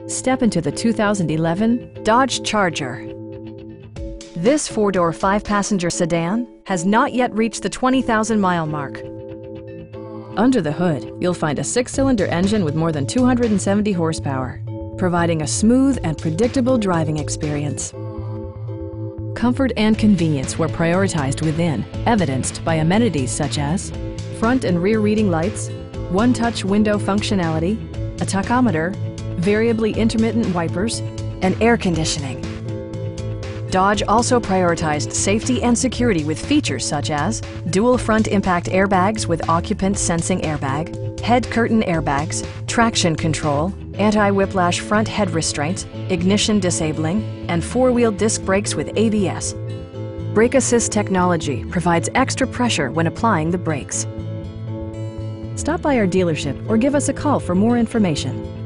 Step into the 2011 Dodge Charger. This four-door, five-passenger sedan has not yet reached the 20,000-mile mark. Under the hood, you'll find a six-cylinder engine with more than 270 horsepower, providing a smooth and predictable driving experience. Comfort and convenience were prioritized within, evidenced by amenities such as front and rear reading lights, one-touch window functionality, a tachometer, variably intermittent wipers, and air conditioning. Dodge also prioritized safety and security with features such as dual front impact airbags with occupant sensing airbag, head curtain airbags, traction control, anti-whiplash front head restraints, ignition disabling, and four-wheel disc brakes with ABS. Brake Assist technology provides extra pressure when applying the brakes. Stop by our dealership or give us a call for more information.